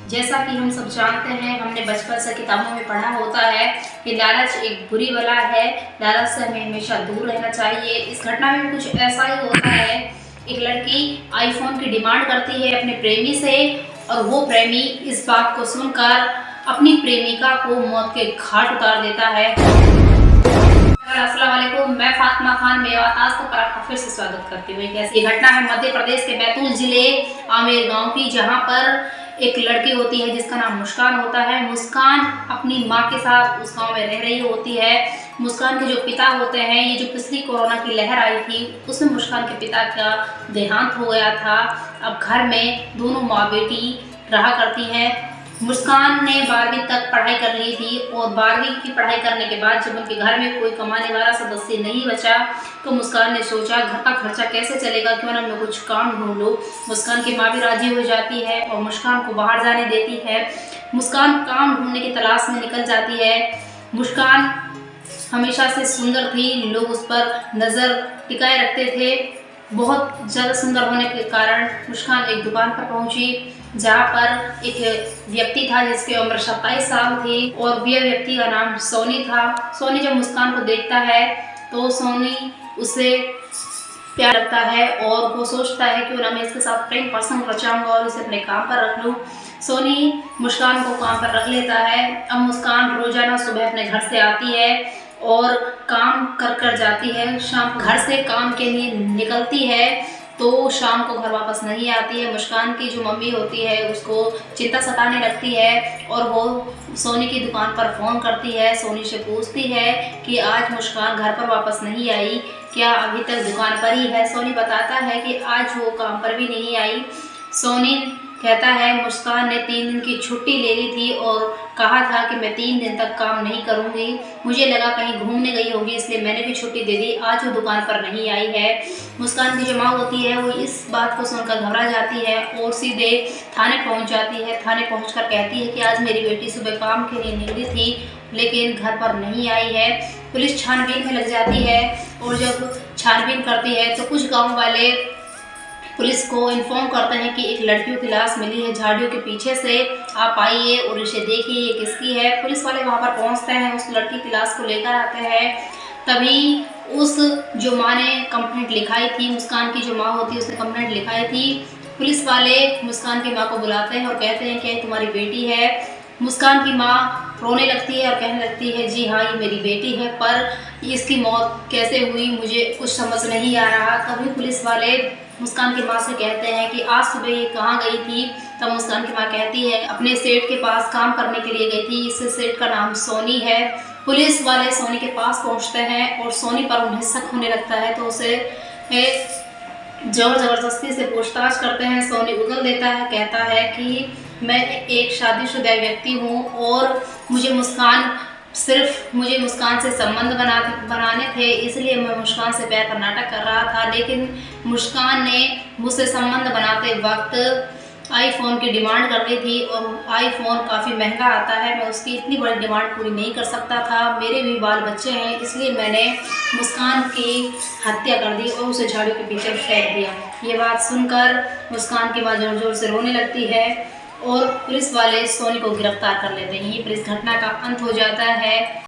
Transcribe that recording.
जैसा कि हम सब जानते हैं, हमने बचपन से किताबों में पढ़ा होता है कि लालच एक बुरी बला है, लालच से हमें हमेशा दूर रहना चाहिए। इस घटना में भी कुछ ऐसा ही होता है। एक लड़की आईफोन की डिमांड करती है अपने प्रेमी से और वो प्रेमी इस बात को सुनकर अपनी प्रेमिका को मौत के घाट उतार देता है। अस्सलाम वालेकुम, मैं फातिमा खान मेवात आज तक पर आपका फिर से स्वागत करती हूँ। ये घटना है मध्य प्रदेश के बैतूल जिले आमेर गांव की, जहां पर एक लड़की होती है जिसका नाम मुस्कान होता है। मुस्कान अपनी माँ के साथ उस गांव में रह रही होती है। मुस्कान के जो पिता होते हैं, ये जो पिछली कोरोना की लहर आई थी उसमें मुस्कान के पिता का देहांत हो गया था। अब घर में दोनों माँ बेटी रहा करती हैं। मुस्कान ने 12वीं तक पढ़ाई कर ली थी और 12वीं की पढ़ाई करने के बाद जब उनके घर में कोई कमाने वाला सदस्य नहीं बचा तो मुस्कान ने सोचा घर का खर्चा कैसे चलेगा, क्यों ना मैं कुछ काम ढूंढ लूँ। मुस्कान की माँ भी राजी हो जाती है और मुस्कान को बाहर जाने देती है। मुस्कान काम ढूंढने की तलाश में निकल जाती है। मुस्कान हमेशा से सुंदर थी, लोग उस पर नज़र टिकाए रखते थे। बहुत ज़्यादा सुंदर होने के कारण मुस्कान एक दुकान पर पहुंची जहां पर एक व्यक्ति था जिसकी उम्र 27 साल थी और वह व्यक्ति का नाम सोनी था। सोनी जब मुस्कान को देखता है तो सोनी उसे प्यार रखता है और वो सोचता है कि मैं इसके साथ प्रेम प्रसंग रचाऊंगा और इसे अपने काम पर रख लूँ। सोनी मुस्कान को काम पर रख लेता है। अब मुस्कान रोजाना सुबह अपने घर से आती है और काम कर जाती है। शाम घर से काम के लिए निकलती है तो शाम को घर वापस नहीं आती है। मुस्कान की जो मम्मी होती है उसको चिंता सताने लगती है और वो सोनी की दुकान पर फ़ोन करती है। सोनी से पूछती है कि आज मुस्कान घर पर वापस नहीं आई, क्या अभी तक दुकान पर ही है। सोनी बताता है कि आज वो काम पर भी नहीं आई। सोनी कहता है मुस्कान ने 3 दिन की छुट्टी ले ली थी और कहा था कि मैं 3 दिन तक काम नहीं करूंगी, मुझे लगा कहीं घूमने गई होगी इसलिए मैंने भी छुट्टी दे दी, आज वो दुकान पर नहीं आई है। मुस्कान की जो माँ होती है वो इस बात को सुनकर घबरा जाती है और सीधे थाने पहुंच जाती है। थाने पहुंचकर कहती है कि आज मेरी बेटी सुबह काम के लिए निकली थी लेकिन घर पर नहीं आई है। पुलिस छानबीन में लग जाती है और जब छानबीन करती है तो कुछ गाँव वाले पुलिस को इन्फॉर्म करते हैं कि एक लड़की की लाश मिली है झाड़ियों के पीछे से, आप आइए और इसे देखिए ये किसकी है। पुलिस वाले वहां पर पहुंचते हैं, उस लड़की की लाश को लेकर आते हैं। तभी उस जो माँ ने कंप्लेंट लिखाई थी, मुस्कान की जो माँ होती है उसने कंप्लेंट लिखाई थी। पुलिस वाले मुस्कान की माँ को बुलाते हैं और कहते हैं कि तुम्हारी बेटी है। मुस्कान की माँ रोने लगती है और कहने लगती है जी हाँ ये मेरी बेटी है, पर इसकी मौत कैसे हुई मुझे कुछ समझ नहीं आ रहा। तभी पुलिस वाले मुस्कान की माँ से कहते हैं कि आज सुबह ये कहाँ गई थी। तब मुस्कान की माँ कहती है अपने सेठ के पास काम करने के लिए गई थी, इस सेठ का नाम सोनी है। पुलिस वाले सोनी के पास पहुँचते हैं और सोनी पर उन्हें शक होने लगता है तो उसे जबरदस्ती से पूछताछ करते हैं। सोनी उगल देता है, कहता है कि मैं एक शादीशुदा व्यक्ति हूँ और मुझे मुस्कान से संबंध बनाने थे, इसलिए मैं मुस्कान से प्यार का नाटक कर रहा था। लेकिन मुस्कान ने मुझसे संबंध बनाते वक्त आईफोन की डिमांड कर ली थी और आईफोन काफ़ी महंगा आता है, मैं उसकी इतनी बड़ी डिमांड पूरी नहीं कर सकता था। मेरे भी बाल बच्चे हैं, इसलिए मैंने मुस्कान की हत्या कर दी और उसे झाड़ियों के पीछे फेंक दिया। ये बात सुनकर मुस्कान की माँ जोर जोर से रोने लगती है और पुलिस वाले सोनी को गिरफ्तार कर लेते हैं। ये पुलिस घटना का अंत हो जाता है।